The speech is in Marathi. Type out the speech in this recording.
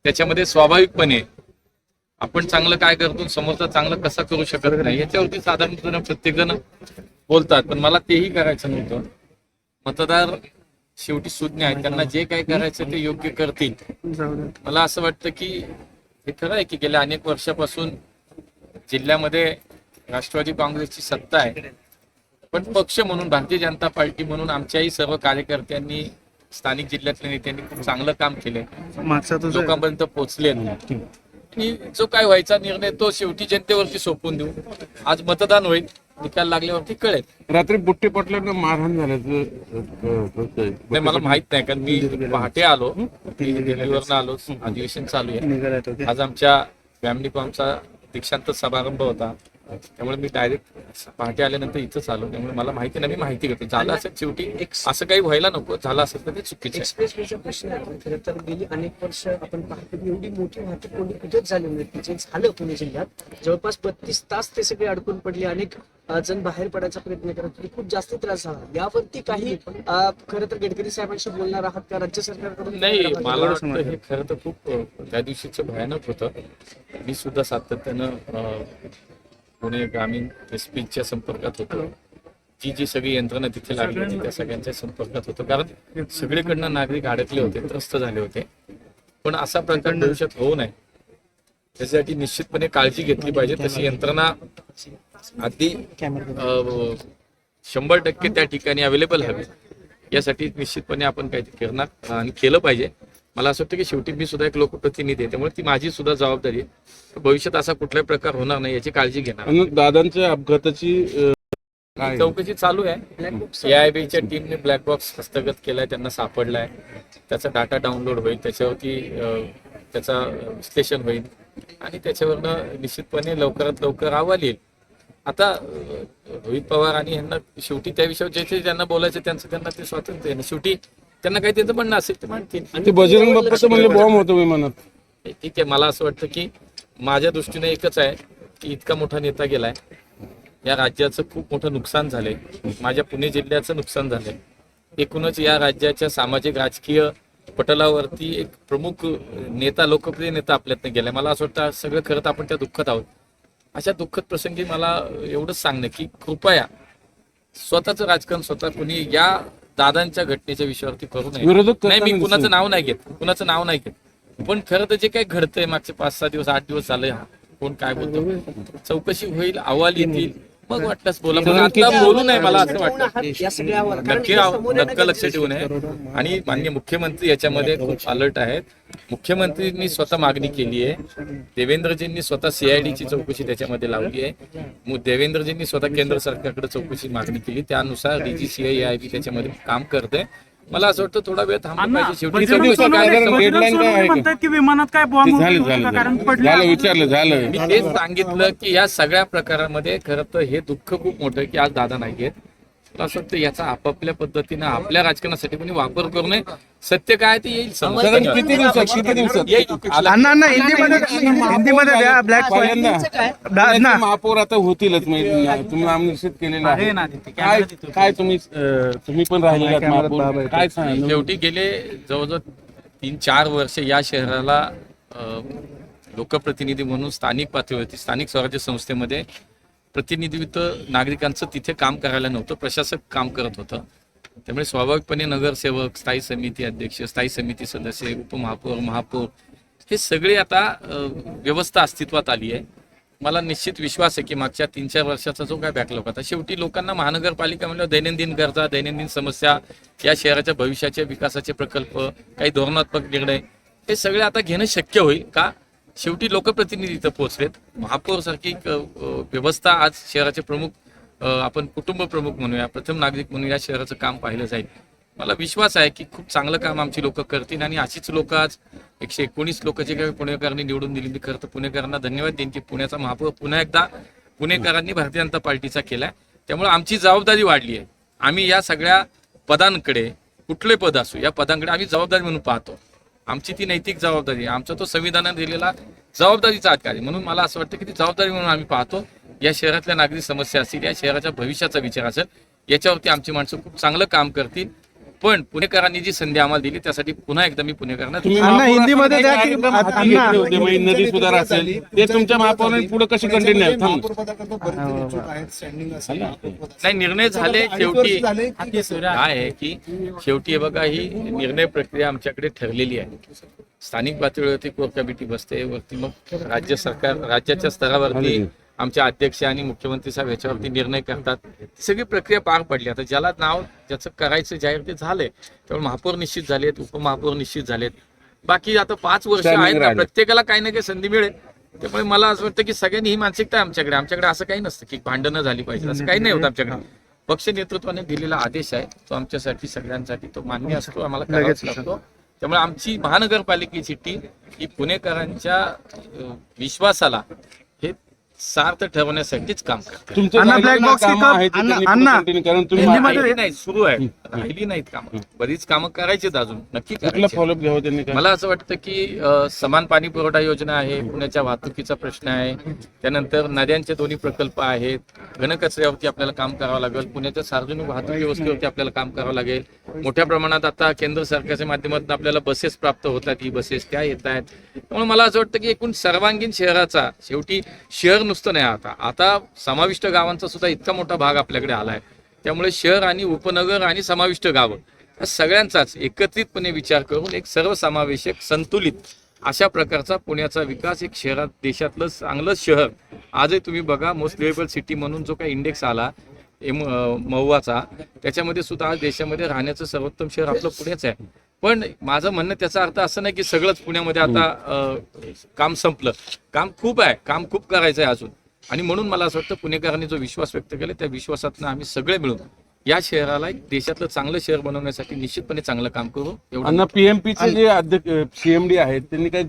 त्याच्यामध्ये स्वाभाविकपणे आपण चांगलं काय करतो, समोरचा चांगलं कसं करू शकत नाही, याच्यावरती साधारणपणे प्रत्येकजण बोलतात. पण मला तेही करायचं नव्हतं. मतदार शेवटी सुज्ञ आहेत, त्यांना जे काय करायचं ते योग्य करतील. मला असं वाटतं की हे खरं आहे की गेल्या अनेक वर्षापासून जिल्ह्यामध्ये राष्ट्रवादी काँग्रेसची सत्ता आहे, पण पक्ष म्हणून, भारतीय जनता पार्टी म्हणून आमच्याही सर्व कार्यकर्त्यांनी, स्थानिक जिल्ह्यातल्या नेत्यांनी खूप चांगलं काम केलंय, लोकांपर्यंत पोहोचले. आणि जो काय व्हायचा निर्णय तो शेवटी जनतेवरती सोपवून देऊ. आज मतदान होईल, निकाल लागल्यावरती कळेल. रात्री बुट्टी पटल्यानं मारहाण झाल्याचं नाही, मला माहित नाही, कारण मी पहाटे आलो, दिल्लीवरनं आलो, अधिवेशन चालू आहे. आज आमच्या फॅमिली फॉर्मचा दीक्षांत समारंभ होता, त्यामुळे मी डायरेक्ट पहाटे आल्यानंतर इथंच आलो. त्यामुळे मला माहिती नाही, मी माहिती घेतो. झालं असेल शेवटी, असं काही व्हायला नको. झालं असेल तर ते चुकीचं आहे. एक्सप्रेसवेचा प्रश्न आहे. खरं तर गेली अनेक वर्ष आपण पाहतो की एवढी मोठी वाहतूक कोणी कुठेच झाली नाही. जे झालं पुणे जिल्ह्यात जवळपास 32 तास ते सगळे अडकून पडले. अनेक जण बाहेर पडायचा प्रयत्न करत होते. खूप जास्त त्रास झाला. यावरती काही खरं तर गडकरी साहेबांशी बोलणार आहात का राज्य सरकारकडून? नाही, मला वाटतं हे खरं तर खूप त्या दिवशीचं भयानक होतं. मी सुद्धा सातत्यानं पुणे ग्रामीण एसपीच्या संपर्कात होतो. जी सगळी यंत्रणा तिथे लागली होती त्या सगळ्यांच्या संपर्कात होतो, कारण सगळीकडनं नागरिक अडकले होते, त्रस्त झाले होते. पण असा प्रकार भविष्यात होऊ नये त्यासाठी निश्चितपणे काळजी घेतली पाहिजे. तशी यंत्रणा अगदी 100% त्या ठिकाणी अवेलेबल हवी, यासाठी निश्चितपणे आपण काहीतरी करणार आणि केलं पाहिजे. मला असं वाटतं की शेवटी मी सुद्धा एक लोकप्रतिनिधी आहे, त्यामुळे ती माझी सुद्धा जबाबदारी आहे. भविष्यात असा कुठलाही प्रकार होणार नाही याची काळजी घेणार. दादांच्या अपघाताची चौकशी चालू आहे. AIBच्या टीमने ब्लॅक बॉक्स हस्तगत केलाय, त्यांना सापडलाय. त्याचा डाटा डाउनलोड होईल, त्याच्यावरती त्याचा विश्लेषण होईल आणि त्याच्यावरनं निश्चितपणे लवकरात लवकर अहवाल येईल. आता रोहित पवार आणि यांना शेवटी त्या विषयावर जे ज्यांना बोलायचं त्यांना ते स्वातंत्र्य आहे. शेवटी त्यांना काही त्यांचं म्हणणं असेल ते म्हणतील. ते बजरंग बाप्पाचं म्हणजे बॉम्ब होतो विमानात. ठीक आहे, मला असं वाटतं की माझ्या दृष्टीने एकच आहे की इतका मोठा नेता गेलाय, या राज्याचं खूप मोठं नुकसान झालंय, माझ्या पुणे जिल्ह्याचं नुकसान झालंय, एकूणच या राज्याच्या सामाजिक राजकीय पटलावरती एक प्रमुख नेता, लोकप्रिय नेता आपल्यातनं गेलाय. मला असं वाटतं सगळं खरं तर आपण त्या दुःखात आहोत. अशा दुःखद प्रसंगी मला एवढंच सांगणं की कृपया स्वतःचं राजकारण स्वतः कुणी या दादांच्या घटनेच्या विषयावरती करू नये. नाही, मी कुणाचं नाव नाही घेत, पण खरं तर जे काही घडतंय मागचे 5-6 दिवस 8 दिवस झाले, कोण काय बोलतो, चौकशी होईल, अहवाल येतील, मग वाटलंच बोला. पण आता बोलू नये, मला असं वाटतं. नक्की लक्ष ठेवू नये. आणि माननीय मुख्यमंत्री याच्यामध्ये खूप अलर्ट आहेत. मुख्यमंत्रींनी स्वतः मागणी केली आहे, देवेंद्रजींनी स्वतः CIDची चौकशी त्याच्यामध्ये लावली आहे, देवेंद्रजींनी स्वतः केंद्र सरकारकडे चौकशी मागणी केली, त्यानुसार DGCI AIB त्याच्यामध्ये काम करते. मला असं वाटतं थोडा वेळ थांबला पाहिजे. विमानात काय बॉम्ब मी तेच सांगितलं की या सगळ्या प्रकारामध्ये खरं तर हे दुःख खूप मोठं आहे की आज दादा नाही आहेत. मला असं वाटतं याचा आपापल्या पद्धतीनं आपल्या राजकारणासाठी कोणी वापर करू नये. सत्य काय ते येईल समोर. किती दिवसात महापौर आता होतीलच, तुम्ही नामनिश्चित केलेलं आहे. काय तुम्ही पण राहिलेला महापौर, काय सांगा? शेवटी गेले जवळजवळ 3-4 वर्ष या शहराला लोकप्रतिनिधी म्हणून स्थानिक पातळीवरती, स्थानिक स्वराज्य संस्थेमध्ये प्रतिनिधित्व नागरिकांचं तिथे काम करायला नव्हतं, प्रशासक काम करत होतं. त्यामुळे स्वाभाविकपणे नगरसेवक, स्थायी समिती अध्यक्ष, स्थायी समिती सदस्य, उपमहापौर, महापौर हे सगळे आता व्यवस्था अस्तित्वात आली आहे. मला निश्चित विश्वास आहे की मागच्या 3-4 वर्षाचा जो काय बॅकलॉग होता, शेवटी लोकांना महानगरपालिका म्हणल्यावर दैनंदिन गरजा, दैनंदिन समस्या, या शहराच्या भविष्याचे विकासाचे प्रकल्प, काही धोरणात्मक निर्णय, हे सगळे आता घेणं शक्य होईल का? शेवटी लोकप्रतिनिधी इथं पोहोचलेत. महापौर सारखी व्यवस्था आज शहराचे प्रमुख, आपण कुटुंब प्रमुख म्हणूया, प्रथम नागरिक म्हणून या शहराचं काम पाहिलं जाईल. मला विश्वास आहे की खूप चांगलं काम आमची लोक करतील आणि अशीच लोक आज 119 लोक जे काही पुणेकरांनी निवडून दिली, मी खरं तर पुणेकरांना धन्यवाद देईन की पुण्याचा महापौर पुन्हा एकदा पुणेकरांनी भारतीय जनता पार्टीचा केलाय. त्यामुळे आमची जबाबदारी वाढली आहे. आम्ही या सगळ्या पदांकडे, कुठले पद असू, या पदांकडे आम्ही जबाबदारी म्हणून पाहतो. आमची ती नैतिक जबाबदारी आहे, आमचा तो संविधानाने दिलेला जबाबदारीचा अधिकार. म्हणून मला असं वाटतं की ती जबाबदारी म्हणून आम्ही पाहतो. या शहरातल्या नागरिक समस्या असतील, या शहराच्या भविष्याचा विचार असेल, याच्यावरती आमची माणसं खूप चांगलं काम करतील. पण पुणेकरांनी जी संधी आम्हाला दिली त्यासाठी पुन्हा एकदा मी पुणेकरांना तुम्ही अण्णा, महापौर हिंदीमध्ये असताना द्या की- कार्यक्रम हाती अण्णा. घेतले होते, मग नदी सुधार असेल ते तुमच्या महापौरांनी पुढे कशी कंटिन्यू आहे नाही निर्णय झाले शेवटी काय आहे की शेवटी हे बघा ही निर्णय प्रक्रिया आमच्याकडे ठरलेली आहे. स्थानिक पातळीवरती कोर कमिटी बसते, वरती मग राज्य सरकार राज्याच्या स्तरावरती आमचे अध्यक्ष आणि मुख्यमंत्री साहेब याच्यावरती निर्णय करतात. ती सगळी प्रक्रिया पार पडली. आता ज्याला नाव ज्याचं करायचं जाहीर ते झालंय, त्यामुळे महापौर निश्चित झालेत, उपमहापौर निश्चित झालेत. बाकी आता 5 वर्ष आहेत ना, प्रत्येकाला काही ना काही संधी मिळेल. त्यामुळे मला असं वाटतं की सगळ्यांनी ही मानसिकता आहे आमच्याकडे असं काही नसतं की भांडणं झाली पाहिजे, असं काही नाही होत आमच्याकडे. पक्ष नेतृत्वाने दिलेला आदेश आहे तो आमच्यासाठी सगळ्यांसाठी तो मान्य असतो, आम्हाला करावाच लागतो. त्यामुळे आमची महानगरपालिकेची टीम ही पुणेकरांच्या विश्वासाला हे सार्थ ठरवण्यासाठीच काम करते. तुमचे अण्णा, राहिलेली black box कामं की काम- आहेत, त्यांनी पुढे अण्णा, continue करून तुम्ही हिंदीमध्ये- राहिली नाही, सुरू आहे, राहिली नाहीत कामं, बरीच कामं करायचीत अजून, नक्की कुठला करायची. फॉलोअप घ्यावं त्यांनी काय? मला असं वाटतं की समान पाणी पुरवठा योजना आहे, पुण्याच्या वाहतुकीचा प्रश्न आहे, त्यानंतर नद्यांचे दोन्ही प्रकल्प आहेत, घनकचऱ्यावरती आपल्याला काम करावं लागेल, पुण्याच्या सार्वजनिक वाहतूक व्यवस्थेवरती आपल्याला काम करावं लागेल. मोठ्या प्रमाणात आता केंद्र सरकारच्या माध्यमातून आपल्याला बसेस प्राप्त होतात, ई बसेस त्या येत आहेत. त्यामुळे मला असं वाटतं की एकूण सर्वांगीण शहराचा शेवटी शहर नुसतं नाही, आता समाविष्ट गावांचा सुद्धा इतका मोठा भाग आपल्याकडे आलाय. त्यामुळे शहर आणि उपनगर आणि समाविष्ट गावं या सगळ्यांचाच एकत्रितपणे विचार करून एक सर्वसमावेशक संतुलित अशा प्रकारचा पुण्याचा विकास, एक शहरात देशातलं चांगलं शहर. आजही तुम्ही बघा मोस्ट लिव्हेबल सिटी म्हणून जो काही इंडेक्स आला महुआचा, त्याच्यामध्ये सुद्धा आज देशामध्ये राहण्याचं सर्वोत्तम शहर आपलं पुणेच आहे. पण माझं म्हणणं त्याचा अर्थ असं नाही की सगळंच पुण्यामध्ये आता काम संपलं. काम खूप आहे, काम खूप करायचं आहे अजून. आणि म्हणून मला असं वाटतं पुणेकरांनी जो विश्वास व्यक्त केला त्या विश्वासातनं आम्ही सगळे मिळून या शहराला एक देशातलं चांगलं शहर बनवण्यासाठी निश्चितपणे चांगलं काम करू. एवढं पीएमपीचे जे अध्यक्ष सीएमडी आहेत त्यांनी काही